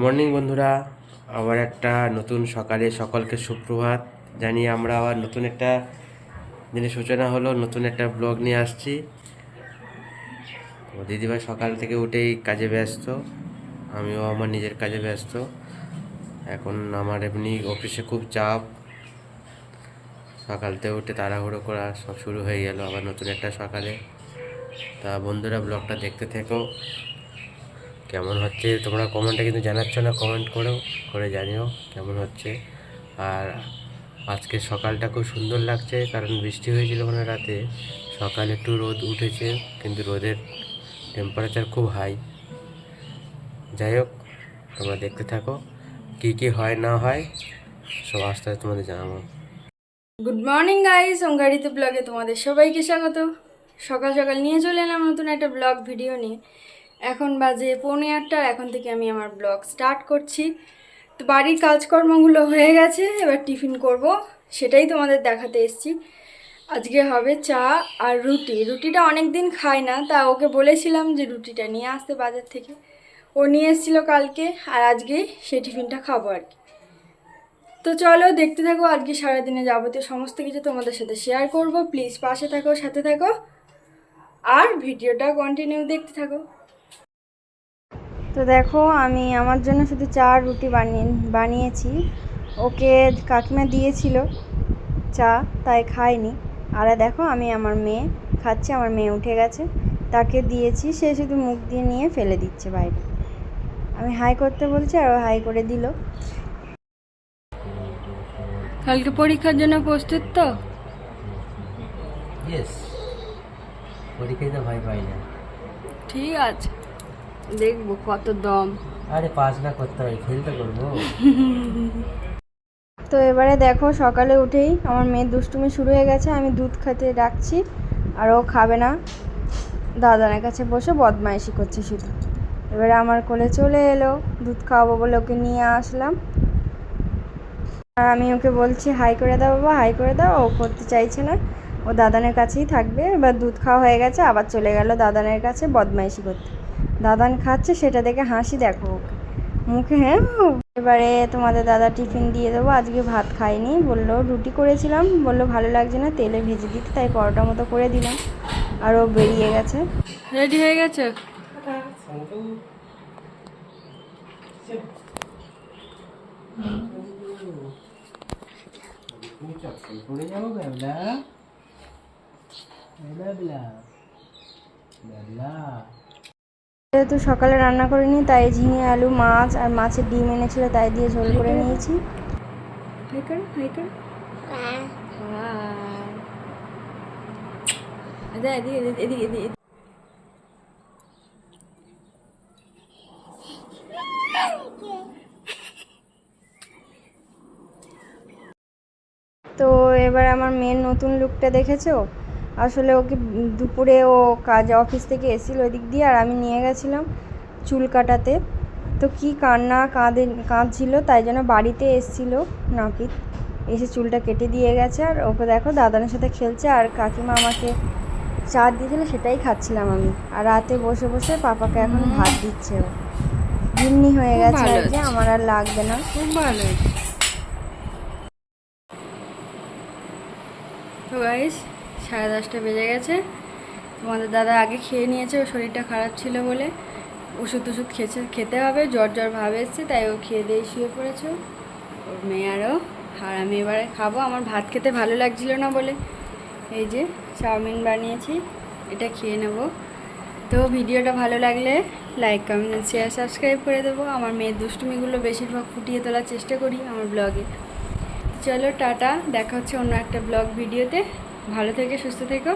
Morning বন্ধুরা, আবার একটা নতুন সকালে সকলকে সুপ্রভাত জানিয়ে আমরা আবার নতুন একটা দিনের সূচনা হলো। নতুন একটা ব্লগ নিয়ে আসছি। দিদিভাই সকাল থেকে উঠেই কাজে ব্যস্ত, আমিও আমার নিজের কাজে ব্যস্ত। এখন আমার এমনি অফিসে খুব চাপ, সকালতে উঠে তাড়াহুড়ো করা সব শুরু হয়ে গেল আবার নতুন একটা সকালে। তা বন্ধুরা, ব্লগটা দেখতে থেকো। কেমন হচ্ছে তোমরা কমেন্টে কিন্তু জানাচ্ছ না, কমেন্ট করে জানিও কেমন হচ্ছে। আর আজকে সকালটা খুব সুন্দর লাগছে, কারণ বৃষ্টি হয়েছিল ওখানে রাতে। সকালে একটু রোদ উঠেছে, কিন্তু রোদের টেম্পারেচার খুব হাই। যাই হোক, তোমরা দেখতে থাকো কী কী হয় না হয় সব আস্তে আস্তে তোমাদের জানাবো। গুড মর্নিং গাইস, অঙ্গারিতে ব্লগে তোমাদের সবাইকে স্বাগত। সকাল সকাল নিয়ে চলে এলাম নতুন একটা ব্লগ ভিডিও নিয়ে। এখন বাজে 7:45, এখন থেকে আমি আমার ব্লগ স্টার্ট করছি। তো বাড়ির কাজকর্মগুলো হয়ে গেছে, এবার টিফিন করব, সেটাই তোমাদের দেখাতে এসেছি। আজকে হবে চা আর রুটিটা অনেক দিন খাই না, তা ওকে বলেছিলাম যে রুটিটা নিয়ে আসতে বাজার থেকে। ও নিয়ে এসেছিলো কালকে, আর আজকেই সেই টিফিনটা খাবো আর কি। তো চলো দেখতে থাকো, আজকে সারাদিনে যাবতীয় সমস্ত কিছু তোমাদের সাথে শেয়ার করব। প্লিজ পাশে থাকো, সাথে থাকো, আর ভিডিওটা কন্টিনিউ দেখতে থাকো। তো দেখো, আমি আমার জন্য শুধু চা আর রুটি বানিয়েছি। ওকে কাকিমা দিয়েছিল চা, তাই খাইনি। আর দেখো, আমি আমার মেয়ে খাচ্ছে, আমার মেয়ে উঠে গেছে, তাকে দিয়েছি, সে শুধু মুখ দিয়ে নিয়ে ফেলে দিচ্ছে বাইরে। আমি হাই করতে বলছি আর ও হাই করে দিল। কালকে পরীক্ষার জন্য প্রস্তুত তো? ইয়েস, পরীক্ষায় তো ভয় পাই না। ঠিক আছে, দেখবো কত দম। আরে পাস না করতে হয়, ফেল তো করবো। তো এবারে দেখো, সকালে উঠেই আমার মেয়ের দুষ্টুমি শুরু হয়ে গেছে। আমি দুধ খেতে ডাকছি আর ও খাবে না, দাদানের কাছে বসে বদমাইশি করছে শুধু। এবারে আমার কোলে চলে এলো, দুধ খাওয়াবো বলে ওকে নিয়ে আসলাম। আর আমি ওকে বলছি হাই করে দাও বাবা, হাই করে দাও। ও করতে চাইছে না, ও দাদানের কাছেই থাকবে। এবার দুধ খাওয়া হয়ে গেছে, আবার চলে গেল দাদানের কাছে বদমাইশি করতে। দাদান খাচ্ছে, সেটা দেখে হাসি দেখো ওকে মুখে। হ্যাঁ, এবারে তোমাদের দাদা টিফিন দিয়ে দেবো। আজকে ভাত খাইনি, বললো রুটি করেছিলাম, বললো ভালো লাগছে না, তেলে ভেজে দিতে, তাই পরোটা মতো করে দিলাম। আর ও বেরিয়ে গেছে। রেডি হয়ে গেছে? যেহেতু সকালে রান্না করিনি, তাই ঝিঙে আলু মাছ আর মাছের ডিম এনেছিল, তাই দিয়ে ঝোল করে নিয়েছি। তো এবার আমার মেয়ের নতুন লুকটা দেখেছো? আসলে ওকে দুপুরে ও অফিস থেকে এসেছিল ওই দিক দিয়ে, আর আমি নিয়ে গেছিলাম চুল কাটাতে। তো কি কাঁদছিল, তাই জন্য বাড়িতে এসেছিল নাপিত, এসে চুলটা কেটে দিয়ে গেছে। আর ওকে দেখো দাদানের সাথে খেলছে, আর কাকিমা আমাকে চা দিয়েছিল, সেটাই খাচ্ছিলাম আমি। আর রাতে বসে বসে পাপাকে এখন ভাত দিচ্ছে। ও গিন্নি হয়ে গেছে আর কি, আমার আর লাগবে না। খুব ভালো। তো গাইস, 10:30 বেজে গেছে। তোমাদের দাদা আগে খেয়ে নিয়েছে, ওর শরীরটা খারাপ ছিল বলে। ওষুধ খেতে হবে, জ্বর ভাব এসছে, তাই ও খেয়ে দিয়ে শুয়ে পড়েছে, ওর মেয়ে আরও। আর আমি এবারে খাবো, আমার ভাত খেতে ভালো লাগছিল না বলে এই যে চাউমিন বানিয়েছি, এটা খেয়ে নেব। তো ভিডিওটা ভালো লাগলে লাইক, কমেন্ট, শেয়ার, সাবস্ক্রাইব করে দেবো। আমার মেয়ের দুষ্টুমিগুলো বেশিরভাগ ফুটিয়ে তোলার চেষ্টা করি আমার ব্লগে। চলো টাটা, দেখা হচ্ছে অন্য একটা ব্লগ ভিডিওতে। ভালো থেকে সুস্থ থেকো।